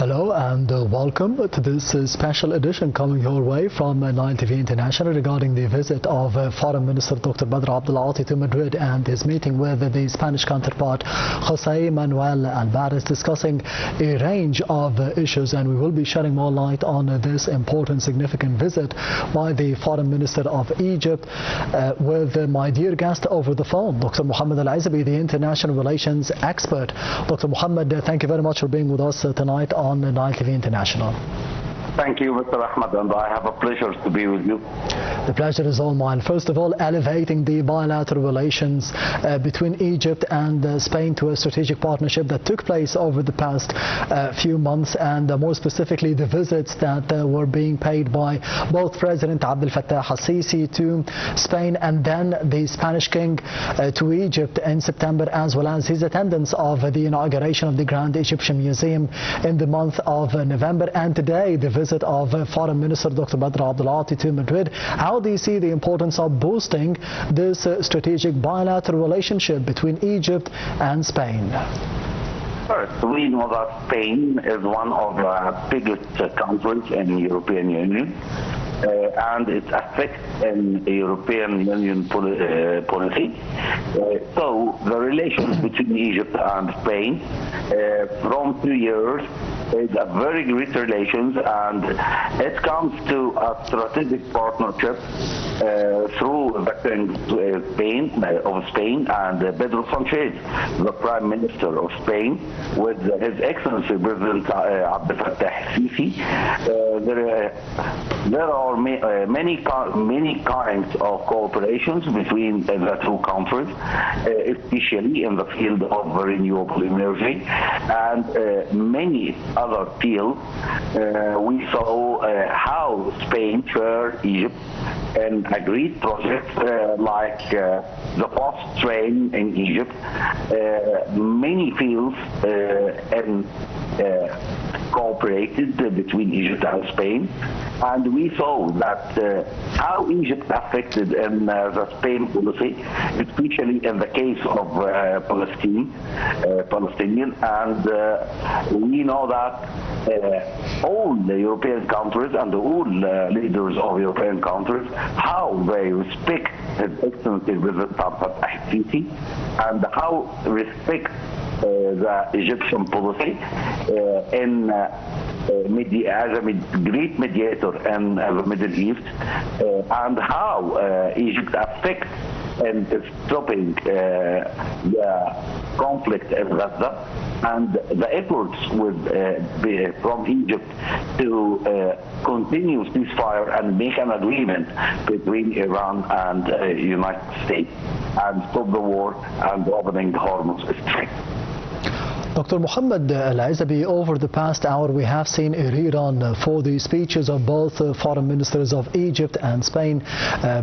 Hello and welcome to this special edition coming your way from Nile TV International regarding the visit of Foreign Minister Dr. Badr Abdulati to Madrid and his meeting with the Spanish counterpart José Manuel Alvarez, discussing a range of issues, and we will be shedding more light on this important, significant visit by the Foreign Minister of Egypt with my dear guest over the phone, Dr. Mohamed Ezaby, the international relations expert. Dr. Mohamed, thank you very much for being with us tonight on Nile TV International. Thank you, Mr. Ahmed, and I have a pleasure to be with you. The pleasure is all mine. First of all, elevating the bilateral relations between Egypt and Spain to a strategic partnership that took place over the past few months, and more specifically the visits that were being paid by both President Abdel Fattah al-Sisi to Spain and then the Spanish King to Egypt in September, as well as his attendance of the inauguration of the Grand Egyptian Museum in the month of November, and today the visit of Foreign Minister Dr. Badr Abdulati to Madrid. How do you see the importance of boosting this strategic bilateral relationship between Egypt and Spain? First, we know that Spain is one of the biggest countries in the European Union, and it affects the European Union policy. So the relations between Egypt and Spain from 2 years is a very great relations, and it comes to a strategic partnership through the King of Spain and Pedro Sanchez, the Prime Minister of Spain, with His Excellency President Abdel Fattah al-Sisi. There are many kinds of cooperations between the two countries, especially in the field of renewable energy and many other fields. We saw how Spain shared Egypt in agreed projects like the fast train in Egypt, many fields and cooperated between Egypt and Spain, and we saw that how Egypt affected in the Spain policy, especially in the case of Palestinian, and we know that all the European countries and all leaders of European countries, how they respect His Excellency President Abdel Fattah al-Sisi and how respect the Egyptian policy as a great mediator in the Middle East, and how Egypt affects in stopping the conflict in Gaza, and the efforts from Egypt to continue ceasefire and make an agreement between Iran and United States and stop the war and opening the Hormuz Strait. Dr. Mohamed Ezaby, over the past hour we have seen a rerun for the speeches of both foreign ministers of Egypt and Spain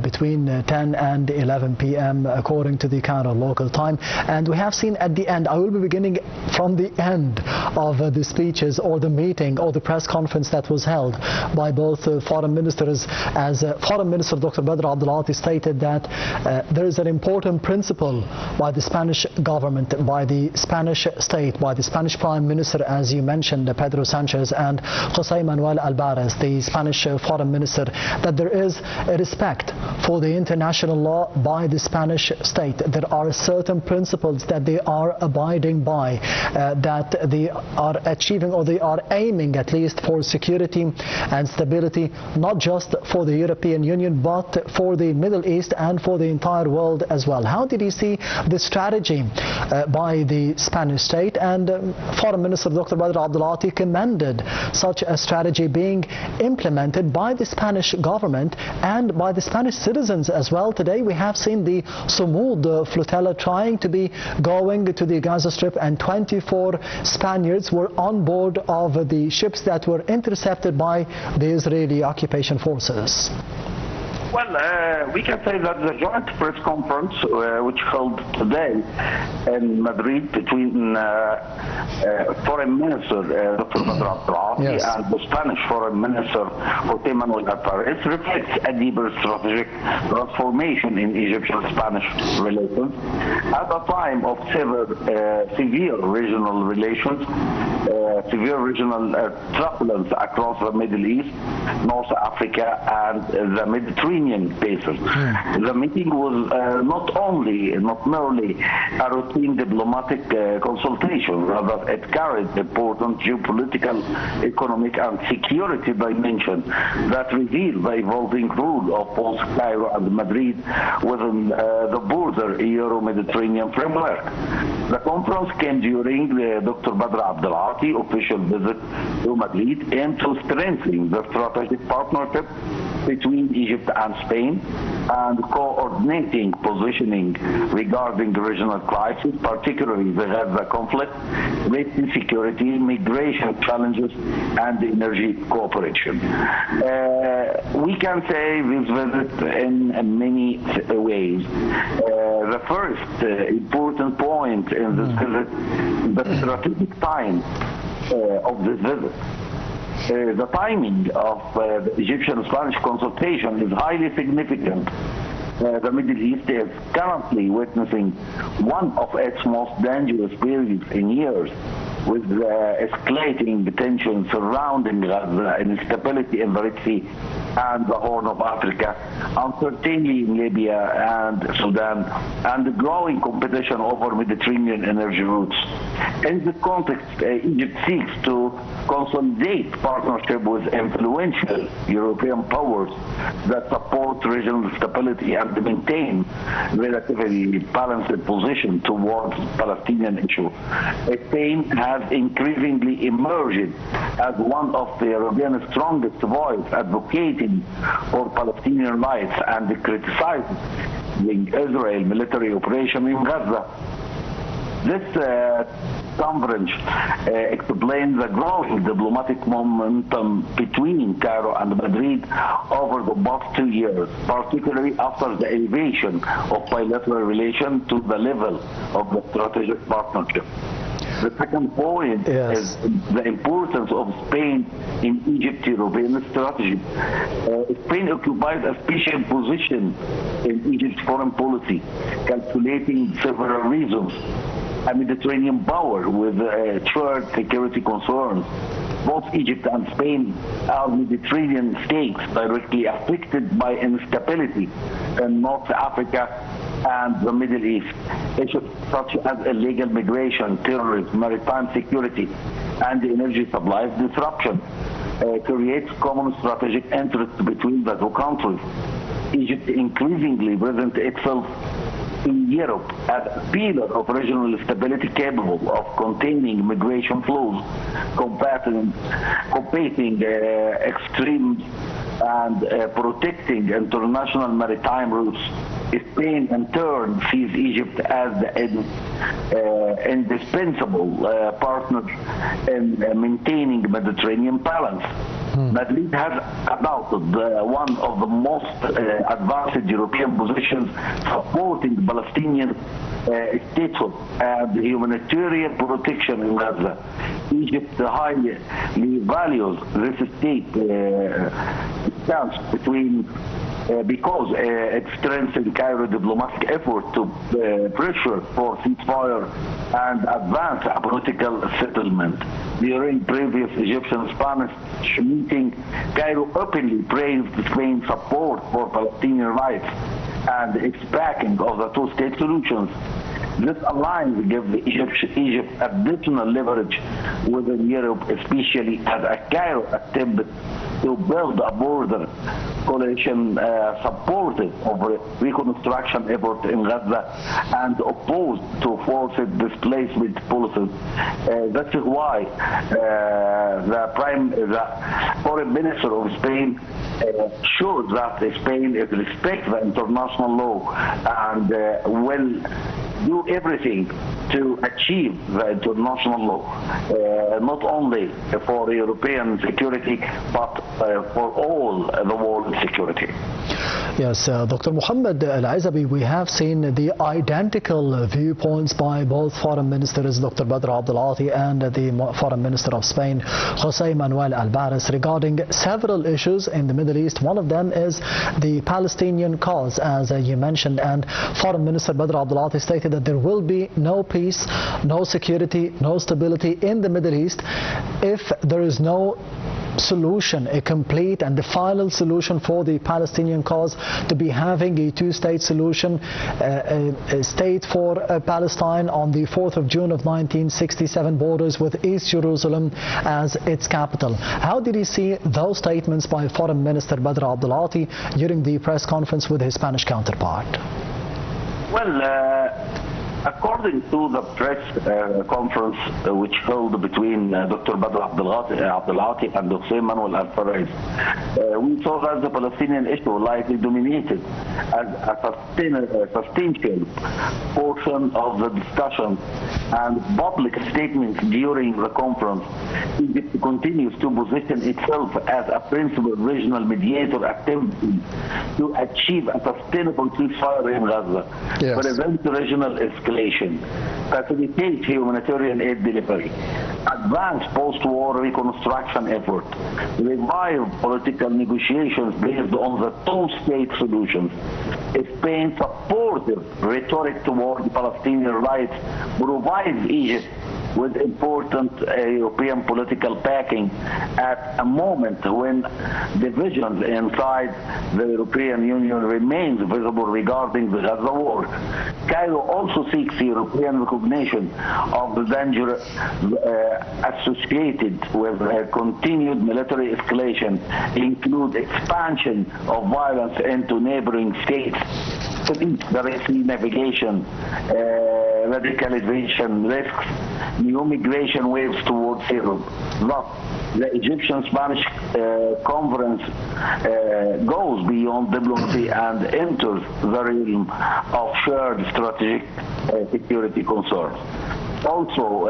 between 10 and 11 p.m. according to the Cairo local time, and we have seen at the end, I will be beginning from the end of the speeches or the meeting or the press conference that was held by both foreign ministers, as Foreign Minister Dr. Badr Abdulati stated that there is an important principle by the Spanish government, by the Spanish state, by the Spanish Prime Minister, as you mentioned, Pedro Sanchez, and José Manuel Alvarez, the Spanish Foreign Minister, that there is a respect for the international law by the Spanish state. There are certain principles that they are abiding by, that they are achieving, or they are aiming at least for security and stability, not just for the European Union, but for the Middle East and for the entire world as well. How did you see the strategy by the Spanish state? And Foreign Minister Dr. Badr Abdulati commended such a strategy being implemented by the Spanish government and by the Spanish citizens as well. Today we have seen the Sumud flotilla trying to be going to the Gaza Strip, and 24 Spaniards were on board of the ships that were intercepted by the Israeli occupation forces. Well, we can say that the joint press conference, which held today in Madrid between Foreign Minister Dr. Badr Abdulati and the Spanish Foreign Minister José Manuel Alvarez, reflects a deeper strategic transformation in Egyptian-Spanish relations at a time of severe regional relations, severe regional turbulence across the Middle East, North Africa, and the Mediterranean basin. The meeting was not merely a routine diplomatic consultation, rather it carried important geopolitical, economic, and security dimensions that reveal the evolving role of both Cairo and Madrid within the broader Euro-Mediterranean framework. The conference came during Dr. Badr Abdulati official visit to Madrid aimed to strengthen the strategic partnership between Egypt and Spain and coordinating positioning regarding the regional crisis, particularly the Gaza conflict, Red Sea security, migration challenges, and energy cooperation. We can say this visit in many ways. The first important point in this visit, the strategic time of this visit. The timing of the Egyptian-Spanish consultation is highly significant. The Middle East is currently witnessing one of its most dangerous periods in years, with escalating tensions surrounding Gaza, instability in the Red Sea and the Horn of Africa, uncertainty in Libya and Sudan, and growing competition over Mediterranean energy routes. In this context, Egypt seeks to consolidate partnership with influential European powers that support regional stability and maintain relatively balanced position towards the Palestinian issue. Spain has increasingly emerged as one of the European strongest voices advocating for Palestinian rights and criticizing Israel military operation in Gaza. This conference explains the growing diplomatic momentum between Cairo and Madrid over the past 2 years, particularly after the elevation of bilateral relations to the level of the strategic partnership. The second point is the importance of Spain in Egypt's European strategy. Spain occupies a special position in Egypt's foreign policy, calculating several reasons. A Mediterranean power with shared security concerns. Both Egypt and Spain are Mediterranean states directly affected by instability in North Africa and the Middle East. Issues such as illegal migration, terrorism, maritime security, and energy supply disruption creates common strategic interests between the two countries. Egypt increasingly presents itself in Europe as a pillar of regional stability capable of containing migration flows, combating extremes, and protecting international maritime routes. Spain, in turn, sees Egypt as the indispensable partner in maintaining Mediterranean balance. Madrid has adopted one of the most advanced European positions supporting Palestinian statehood and humanitarian protection in Gaza. Egypt highly values this state stance because it strengthens Cairo's diplomatic effort to pressure for ceasefire and advance a political settlement. During previous Egyptian-Spanish meeting, Cairo openly praised Spain's support for Palestinian rights and its backing of the two-state solutions. This alliance gives Egypt additional leverage within Europe, especially as a Cairo attempt to build a border coalition supportive of reconstruction efforts in Gaza and opposed to forced displacement policies. That is why the foreign minister of Spain showed that Spain respects the international law and will do everything to achieve the international law, not only for European security, but for all the world security. Yes, Dr. Mohamed Ezaby, we have seen the identical viewpoints by both Foreign Ministers, Dr. Badr Abdulati and the Foreign Minister of Spain, José Manuel Alvarez, regarding several issues in the Middle East. One of them is the Palestinian cause, as you mentioned, and Foreign Minister Badr Abdulati stated that there will be no peace, no security, no stability in the Middle East if there is no solution, a complete and the final solution for the Palestinian cause, to be having a two-state solution, a state for Palestine on the 4th of June of 1967 borders with East Jerusalem as its capital. How did you see those statements by Foreign Minister Badr Abdulati during the press conference with his Spanish counterpart? Well, according to the press conference which held between Dr. Badr Abdulati and José Manuel Alvarez, we saw that the Palestinian issue likely dominated as a substantial portion of the discussion and public statements during the conference. Egypt continues to position itself as a principal regional mediator attempting to achieve a sustainable ceasefire in Gaza, prevent regional escalation, facilitate humanitarian aid delivery, advance post-war reconstruction effort, revive political negotiations based on the two-state solutions. Spain's supportive rhetoric toward Palestinian rights provides Egypt with important European political backing at a moment when divisions inside the European Union remains visible regarding the Gaza war. Cairo also seeks European recognition of the danger associated with continued military escalation, include expansion of violence into neighboring states, the Red Sea navigation, radicalization risks, new migration waves towards Europe. Thus, the Egyptian-Spanish conference goes beyond diplomacy and enters the realm of shared strategic security concerns. Also,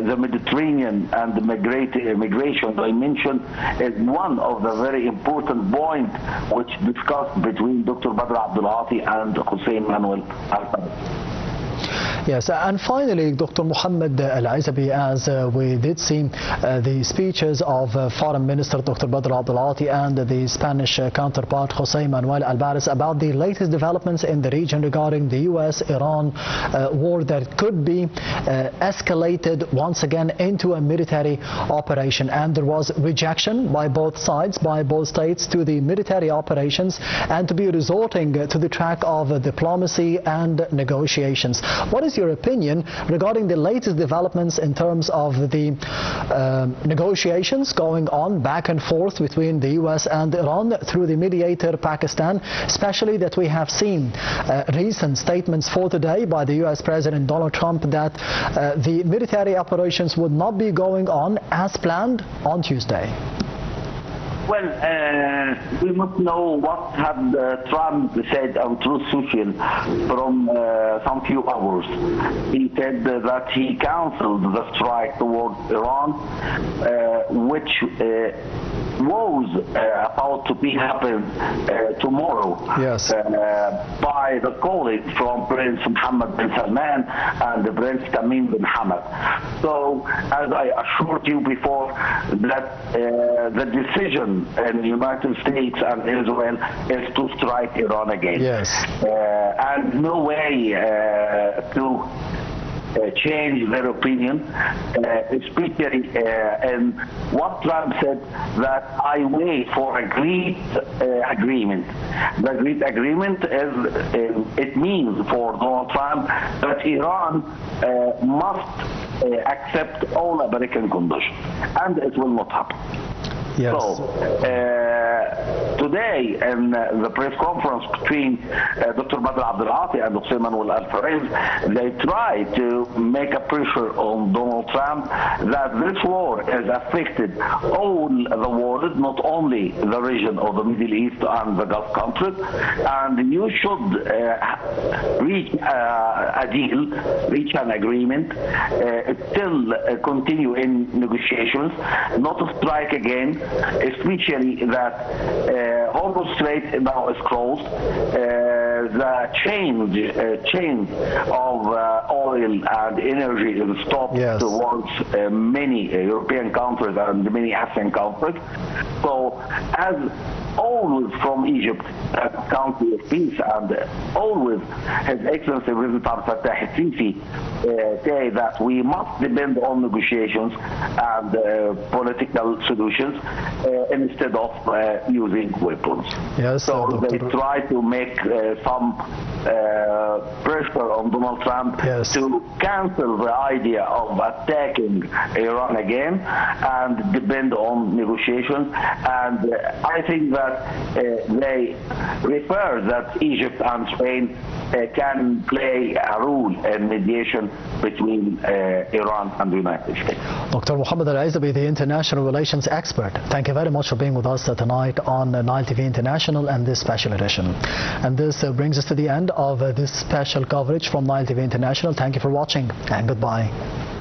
the Mediterranean and the migration dimension is one of the very important points which discussed between Dr. Badr Abdulati and José Manuel Alvarez. Yes, and finally, Dr. Mohamed Ezaby, as we did see the speeches of Foreign Minister Dr. Badr Abdulati and the Spanish counterpart José Manuel Alvarez about the latest developments in the region regarding the US-Iran war that could be escalated once again into a military operation. And there was rejection by both sides, by both states, to the military operations and to be resorting to the track of diplomacy and negotiations. What is your opinion regarding the latest developments in terms of the negotiations going on back and forth between the US and Iran through the mediator Pakistan, especially that we have seen recent statements for today by the US President Donald Trump that the military operations would not be going on as planned on Tuesday? Well, we must know what had Trump said on Truth Social from some few hours. He said that he canceled the strike towards Iran, which was about to be happen tomorrow. Yes. By the colleague from Prince Mohammed bin Salman and Prince Tamim bin Hamad. So, as I assured you before, that the decision in the United States and Israel is to strike Iran again. Yes. And no way to change their opinion, especially in what Trump said, that I wait for a great agreement. The great agreement is, it means for Donald Trump that Iran must accept all American conditions, and it will not happen. Yes. So, today in the press conference between Dr. Badr Abdulati and José Manuel Alvarez, they try to make a pressure on Donald Trump that this war has affected all the world, not only the region of the Middle East and the Gulf countries, and you should reach a deal, reach an agreement, still continue in negotiations, not to strike again, especially that Hormuz Strait now is closed. The chain of oil and energy is stopped towards many European countries and many African countries. So as always from Egypt, a country of peace, and always His Excellency President Abdel Fattah el-Sisi say that we must depend on negotiations and political solutions instead of using weapons. Yes, so they try to make some pressure on Donald Trump to cancel the idea of attacking Iran again and depend on negotiations. And I think that they refer that Egypt and Spain can play a role in mediation between Iran and the United States. Dr. Mohamed Ezaby, the international relations expert, thank you very much for being with us tonight on Nile TV International and this special edition. And this brings us to the end of this special coverage from Nile TV International. Thank you for watching and goodbye.